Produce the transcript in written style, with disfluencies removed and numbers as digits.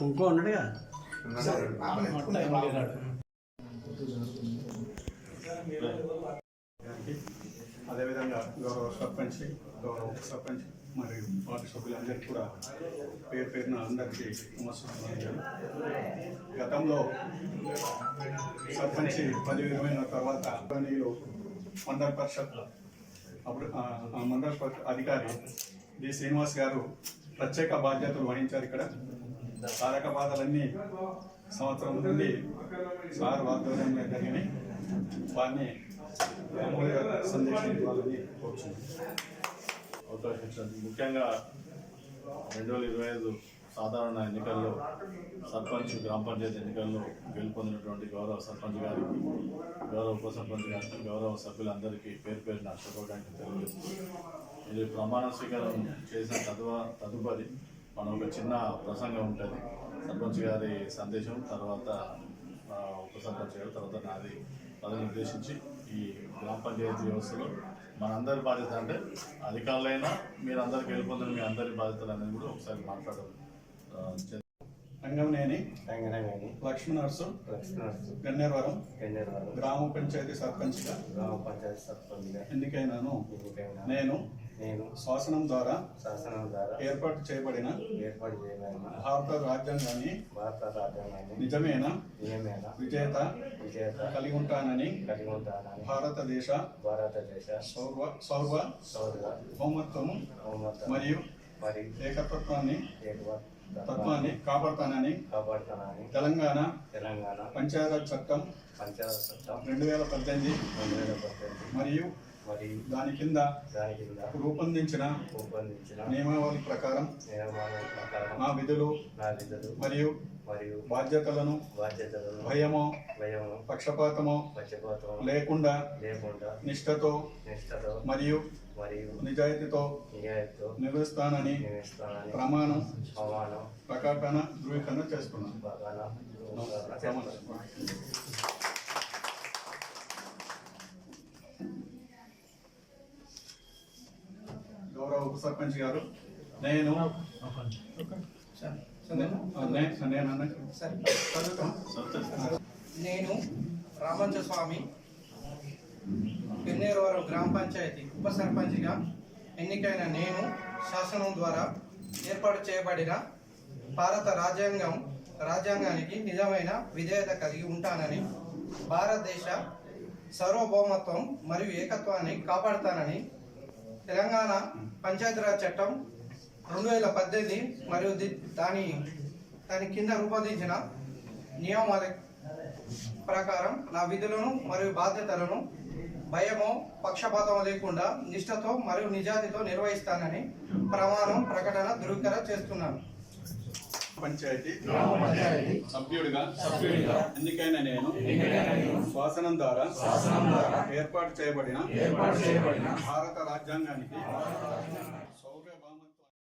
ఇంకో ఉన్నాడుగా అదేవిధంగా గౌరవ సర్పంచ్ గౌరవ ఉప సర్పంచ్ మరియు వార్డు సభ్యులందరికీ కూడా పేరు పేరున అందరికీ నమస్కారం. గతంలో సర్పంచ్ పదవి విరమైన తర్వాత మండల పరిషత్ అప్పుడు మండల పరిషత్ అధికారి డి శ్రీనివాస్ గారు ప్రత్యేక బాధ్యతలు వహించారు. ఇక్కడ సాధక బాధలన్నీ సంవత్సరం నుండి సార్ వాతావరణంలో జరిగినాయి. వారిని సందేశం ఇవ్వాలని కోరుచున్నాను. అవకాశం ముఖ్యంగా 2025 సాధారణ ఎన్నికల్లో సర్పంచ్ గ్రామ పంచాయతీ ఎన్నికల్లో గెలుపొందినటువంటి గౌరవ సర్పంచ్ గారికి, గౌరవ ఉప సర్పంచ్ గారికి, గౌరవ సభ్యులందరికీ పేరు పేరున శుభాకాంక్షలు తెలియజేస్తున్నాను. ఇది ప్రమాణ స్వీకారం చేసిన తదుపరి మనం ఒక చిన్న ప్రసంగం ఉంటుంది. సర్పంచ్ గారి సందేశం, తర్వాత ఉప సర్పంచ్ గారు, తర్వాత నాది పదవిని ఉద్దేశించి ఈ గ్రామ పంచాయతీ వ్యవస్థలో మనందరి బాధ్యత అంటే అధికారులైనా మీరందరికీ వెళ్ళిపోతున్న మీ అందరి బాధ్యతలు అనేది కూడా ఒకసారి మాట్లాడాలి. రంగంనేని లక్ష్మీనర్సు గన్నేరవరం గ్రామ పంచాయతీ సర్పంచ్గా ఎన్నికైనాను. నేను శాసనం ద్వారా ఏర్పాటు చేయబడిన భారత రాజ్యాంగాన్ని నిజమైన విజేత కలిగి ఉంటానని భారతదేశ సౌర్వభౌమత్వము మరియు ఏకత్వాన్ని కాపాడుతానని తెలంగాణ పంచాయత్ చట్టం 2018 మరియు దాని కింద రూపొందించిన నియమావళి ప్రకారం నా విధులు మరియు బాధ్యతలను భయమో పక్షపాతమో లేకుండా నిష్ఠతో మరియు నిజాయితీతో నిర్వహిస్తానని ప్రమాణం ప్రకటన ధృవీకరణ చేస్తున్నాను. గౌరవ ఉప సర్పంచ్ గారు, నేను రామంచ స్వామి గన్నేరవరం గ్రామ పంచాయతీ ఉప సర్పంచ్గా ఎన్నికైన నేను శాసనం ద్వారా ఏర్పాటు చేయబడిన భారత రాజ్యాంగానికి నిజమైన విధేయత కలిగి ఉంటానని భారతదేశ సార్వభౌమత్వం మరియు ఏకత్వాన్ని కాపాడుతానని తెలంగాణ పంచాయతీరాజ్ చట్టం 2018 మరియు దాని కింద రూపొందించిన నియమాల ప్రకారం నా విధులను మరియు బాధ్యతలను భయమో పక్షపాతం లేకుండా నిష్ఠతో మరియు నిజాయితీతో నిర్వహిస్తానని ప్రమాణం ప్రకటన ధృవీకరణ చేస్తున్నాను. పంచాయతీ సభ్యుడిగా ఎన్నికైన నేను శాసనం ద్వారా ఏర్పాటు చేయబడిన భారత రాజ్యాంగానికి